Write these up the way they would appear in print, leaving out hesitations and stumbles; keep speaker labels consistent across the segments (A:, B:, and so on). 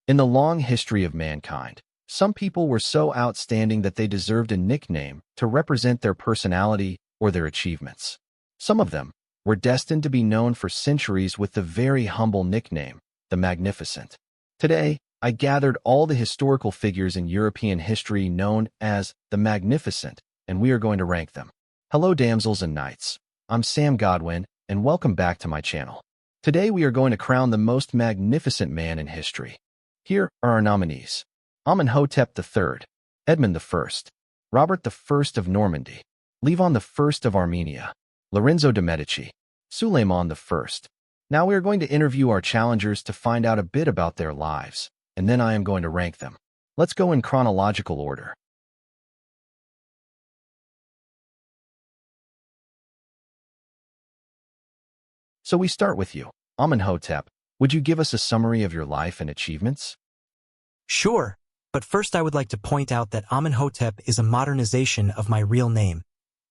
A: In the long history of mankind, some people were so outstanding that they deserved a nickname to represent their personality or their achievements. Some of them were destined to be known for centuries with the very humble nickname, the Magnificent. Today, I gathered all the historical figures in European history known as the Magnificent, and we are going to rank them. Hello, damsels and knights. I'm Sam Godwin, and welcome back to my channel. Today, we are going to crown the most magnificent man in history. Here are our nominees: Amenhotep III, Edmund I, Robert I of Normandy, Levon I of Armenia, Lorenzo de' Medici, Suleiman I. Now we are going to interview our challengers to find out a bit about their lives, and then I am going to rank them. Let's go in chronological order. So we start with you, Amenhotep. Would you give us a summary of your life and achievements?
B: Sure, but first I would like to point out that Amenhotep is a modernization of my real name,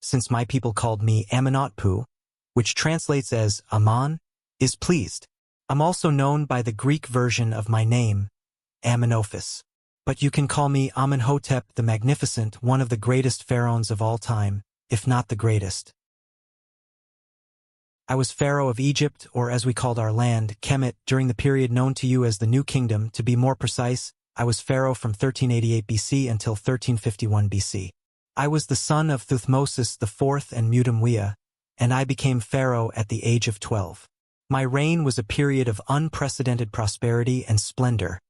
B: since my people called me Amenotpu, which translates as Aman, is pleased. I'm also known by the Greek version of my name, Amenophis. But you can call me Amenhotep the Magnificent, one of the greatest pharaohs of all time, if not the greatest. I was pharaoh of Egypt, or as we called our land, Kemet, during the period known to you as the New Kingdom. To be more precise, I was pharaoh from 1388 BC until 1351 BC. I was the son of Thutmosis IV and Mutimwea, and I became pharaoh at the age of 12. My reign was a period of unprecedented prosperity and splendor.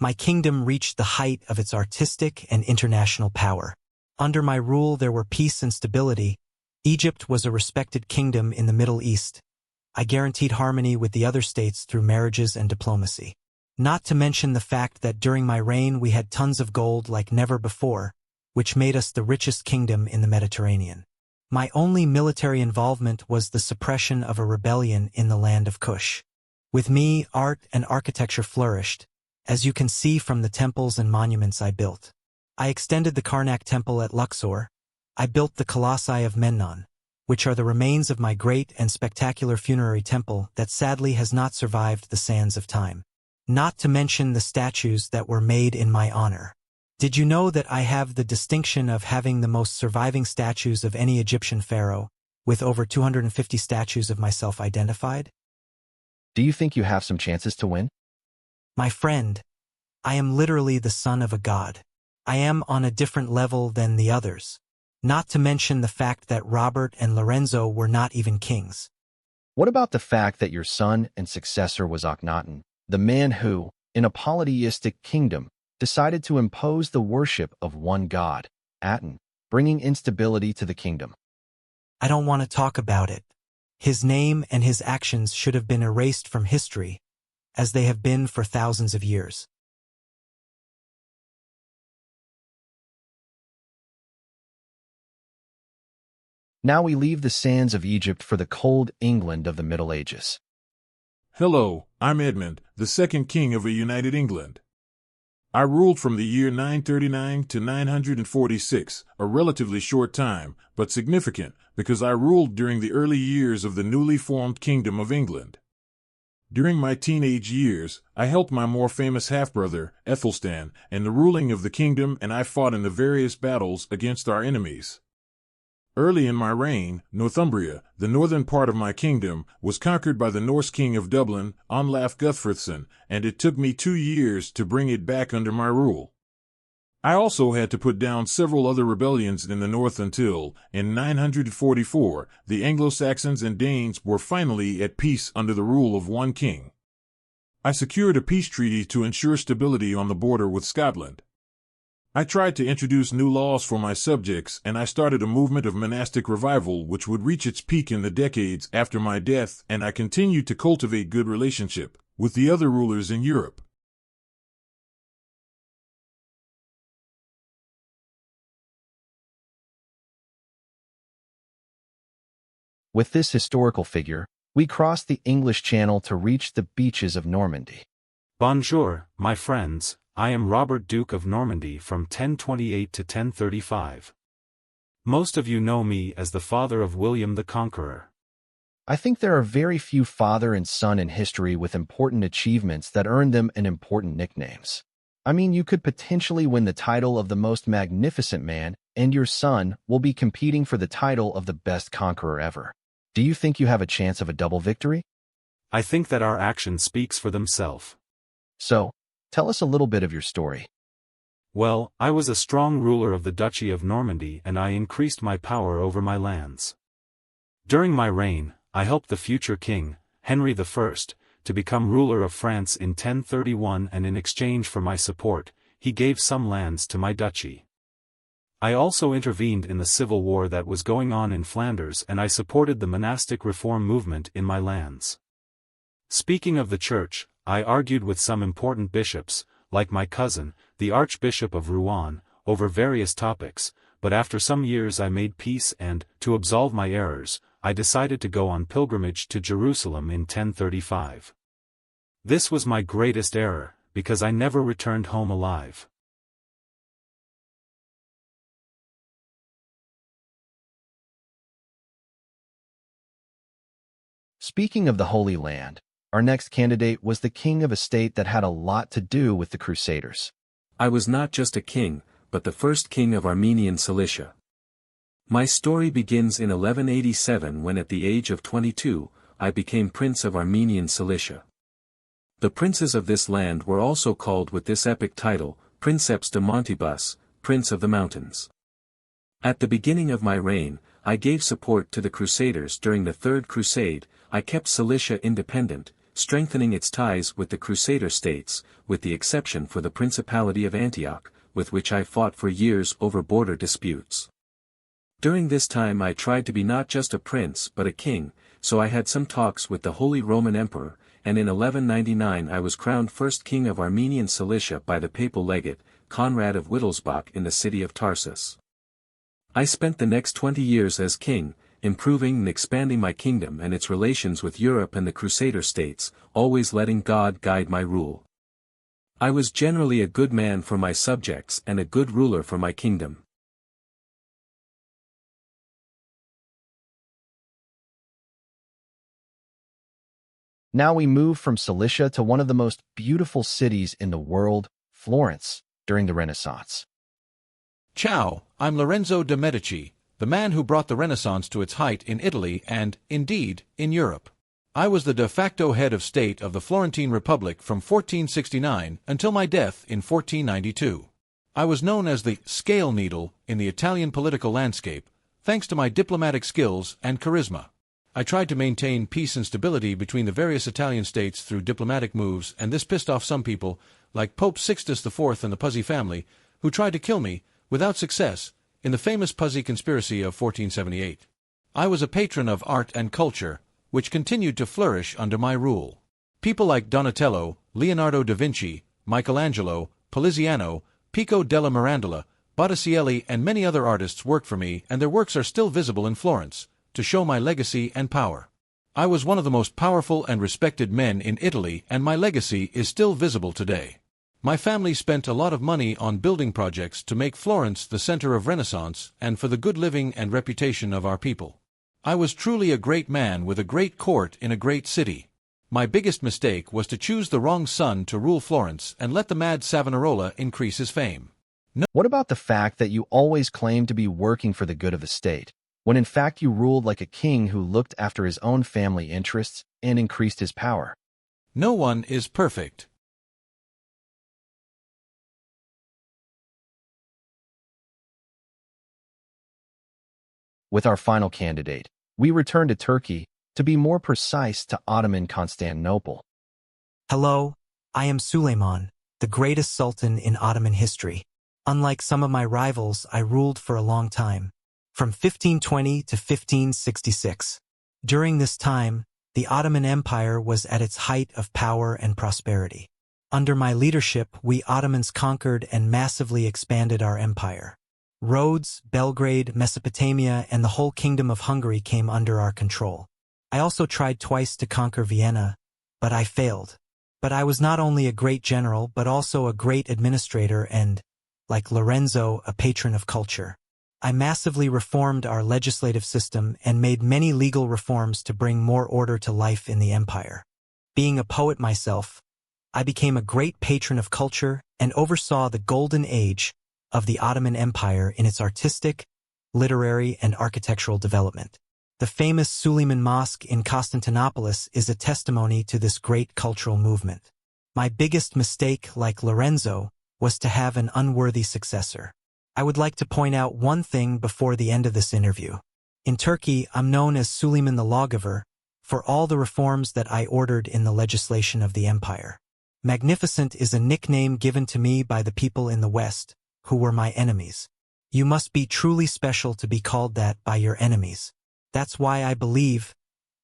B: My kingdom reached the height of its artistic and international power. Under my rule there were peace and stability. Egypt was a respected kingdom in the Middle East. I guaranteed harmony with the other states through marriages and diplomacy. Not to mention the fact that during my reign we had tons of gold like never before, which made us the richest kingdom in the Mediterranean. My only military involvement was the suppression of a rebellion in the land of Kush. With me, art and architecture flourished, as you can see from the temples and monuments I built. I extended the Karnak Temple at Luxor. I built the Colossi of Memnon, which are the remains of my great and spectacular funerary temple that sadly has not survived the sands of time. Not to mention the statues that were made in my honor. Did you know that I have the distinction of having the most surviving statues of any Egyptian pharaoh, with over 250 statues of myself identified?
A: Do you think you have some chances to win?
B: My friend, I am literally the son of a god. I am on a different level than the others. Not to mention the fact that Robert and Lorenzo were not even kings.
A: What about the fact that your son and successor was Akhenaten, the man who, in a polytheistic kingdom, decided to impose the worship of one god, Aten, bringing instability to the kingdom?
B: I don't want to talk about it. His name and his actions should have been erased from history, as they have been for thousands of years.
A: Now we leave the sands of Egypt for the cold England of the Middle Ages.
C: Hello, I'm Edmund, the second king of a united England. I ruled from the year 939 to 946, a relatively short time, but significant, because I ruled during the early years of the newly formed Kingdom of England. During my teenage years, I helped my more famous half-brother, Ethelstan, in the ruling of the kingdom, and I fought in the various battles against our enemies. Early in my reign, Northumbria, the northern part of my kingdom, was conquered by the Norse king of Dublin, Onlaf Guthfrithson, and it took me 2 years to bring it back under my rule. I also had to put down several other rebellions in the north until, in 944, the Anglo-Saxons and Danes were finally at peace under the rule of one king. I secured a peace treaty to ensure stability on the border with Scotland. I tried to introduce new laws for my subjects, and I started a movement of monastic revival which would reach its peak in the decades after my death, and I continued to cultivate good relationship with the other rulers in Europe.
A: With this historical figure, we cross the English Channel to reach the beaches of Normandy.
D: Bonjour, my friends. I am Robert Duke of Normandy from 1028 to 1035. Most of you know me as the father of William the Conqueror.
A: I think there are very few father and son in history with important achievements that earned them an important nicknames. I mean, you could potentially win the title of the most magnificent man, and your son will be competing for the title of the best conqueror ever. Do you think you have a chance of a double victory?
D: I think that our action speaks for themselves.
A: So, tell us a little bit of your story.
D: Well, I was a strong ruler of the Duchy of Normandy and I increased my power over my lands. During my reign, I helped the future king, Henry I, to become ruler of France in 1031 and in exchange for my support, he gave some lands to my duchy. I also intervened in the civil war that was going on in Flanders and I supported the monastic reform movement in my lands. Speaking of the church, I argued with some important bishops, like my cousin, the Archbishop of Rouen, over various topics, but after some years I made peace and, to absolve my errors, I decided to go on pilgrimage to Jerusalem in 1035. This was my greatest error, because I never returned home alive.
A: Speaking of the Holy Land, our next candidate was the king of a state that had a lot to do with the Crusaders.
E: I was not just a king, but the first king of Armenian Cilicia. My story begins in 1187 when at the age of 22, I became Prince of Armenian Cilicia. The princes of this land were also called with this epic title, Princeps de Montibus, Prince of the Mountains. At the beginning of my reign, I gave support to the Crusaders during the Third Crusade. I kept Cilicia independent, strengthening its ties with the Crusader states, with the exception for the Principality of Antioch, with which I fought for years over border disputes. During this time I tried to be not just a prince but a king, so I had some talks with the Holy Roman Emperor, and in 1199 I was crowned first king of Armenian Cilicia by the papal legate, Conrad of Wittelsbach in the city of Tarsus. I spent the next 20 years as king, improving and expanding my kingdom and its relations with Europe and the Crusader states, always letting God guide my rule. I was generally a good man for my subjects and a good ruler for my kingdom.
A: Now we move from Cilicia to one of the most beautiful cities in the world, Florence, during the Renaissance.
F: Ciao, I'm Lorenzo de' Medici, the man who brought the Renaissance to its height in Italy and, indeed, in Europe. I was the de facto head of state of the Florentine Republic from 1469 until my death in 1492. I was known as the scale needle in the Italian political landscape, thanks to my diplomatic skills and charisma. I tried to maintain peace and stability between the various Italian states through diplomatic moves, and this pissed off some people, like Pope Sixtus IV and the Puzzi family, who tried to kill me, without success, in the famous Puzzi conspiracy of 1478. I was a patron of art and culture, which continued to flourish under my rule. People like Donatello, Leonardo da Vinci, Michelangelo, Poliziano, Pico della Mirandola, Botticelli and many other artists worked for me, and their works are still visible in Florence, to show my legacy and power. I was one of the most powerful and respected men in Italy, and my legacy is still visible today. My family spent a lot of money on building projects to make Florence the center of Renaissance and for the good living and reputation of our people. I was truly a great man with a great court in a great city. My biggest mistake was to choose the wrong son to rule Florence and let the mad Savonarola increase his fame.
A: What about the fact that you always claimed to be working for the good of the state, when in fact you ruled like a king who looked after his own family interests and increased his power?
F: No one is perfect.
A: With our final candidate, we return to Turkey, to be more precise to Ottoman Constantinople.
B: Hello, I am Suleiman, the greatest sultan in Ottoman history. Unlike some of my rivals, I ruled for a long time, from 1520 to 1566. During this time, the Ottoman Empire was at its height of power and prosperity. Under my leadership, we Ottomans conquered and massively expanded our empire. Rhodes, Belgrade, Mesopotamia, and the whole Kingdom of Hungary came under our control. I also tried twice to conquer Vienna, but I failed. But I was not only a great general but also a great administrator and, like Lorenzo, a patron of culture. I massively reformed our legislative system and made many legal reforms to bring more order to life in the empire. Being a poet myself, I became a great patron of culture and oversaw the golden age of the Ottoman Empire in its artistic, literary, and architectural development. The famous Suleiman Mosque in Constantinople is a testimony to this great cultural movement. My biggest mistake, like Lorenzo, was to have an unworthy successor. I would like to point out one thing before the end of this interview. In Turkey, I'm known as Suleiman the Lawgiver for all the reforms that I ordered in the legislation of the empire. Magnificent is a nickname given to me by the people in the West, who were my enemies. You must be truly special to be called that by your enemies. That's why I believe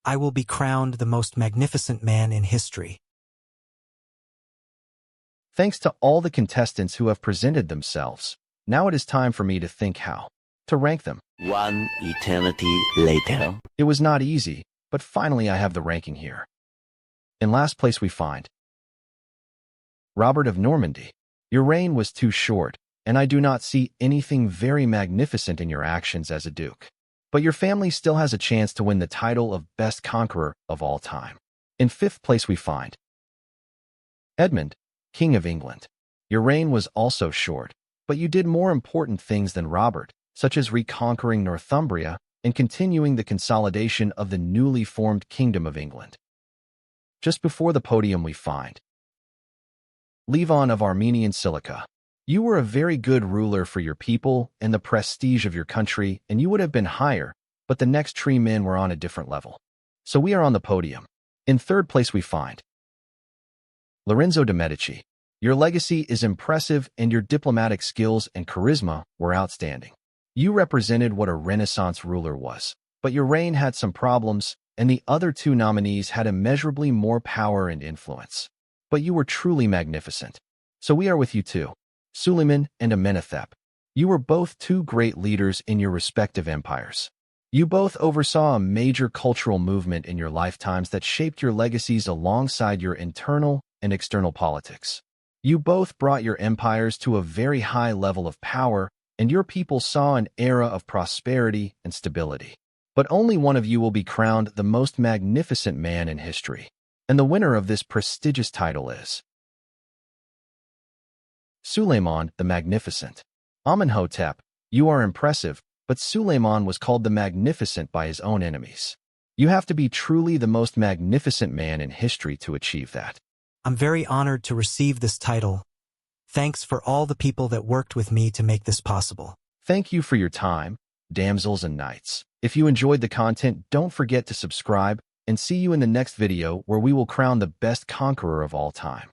B: I will be crowned the most magnificent man in history.
A: Thanks to all the contestants who have presented themselves, now it is time for me to think how to rank them.
G: One eternity later.
A: It was not easy, but finally I have the ranking here. In last place we find Robert of Normandy. Your reign was too short, and I do not see anything very magnificent in your actions as a duke. But your family still has a chance to win the title of best conqueror of all time. In fifth place we find Edmund, King of England. Your reign was also short, but you did more important things than Robert, such as reconquering Northumbria and continuing the consolidation of the newly formed Kingdom of England. Just before the podium we find Levon of Armenian Cilicia. You were a very good ruler for your people and the prestige of your country, and you would have been higher, but the next three men were on a different level. So we are on the podium. In third place we find Lorenzo de' Medici. Your legacy is impressive and your diplomatic skills and charisma were outstanding. You represented what a Renaissance ruler was, but your reign had some problems, and the other two nominees had immeasurably more power and influence. But you were truly magnificent. So we are with you too. Suleiman and Amenhotep. You were both two great leaders in your respective empires. You both oversaw a major cultural movement in your lifetimes that shaped your legacies alongside your internal and external politics. You both brought your empires to a very high level of power, and your people saw an era of prosperity and stability. But only one of you will be crowned the most magnificent man in history. And the winner of this prestigious title is Suleiman the Magnificent. Amenhotep, you are impressive, but Suleiman was called the Magnificent by his own enemies. You have to be truly the most magnificent man in history to achieve that.
B: I'm very honored to receive this title. Thanks for all the people that worked with me to make this possible.
A: Thank you for your time, damsels and knights. If you enjoyed the content, don't forget to subscribe, and see you in the next video where we will crown the best conqueror of all time.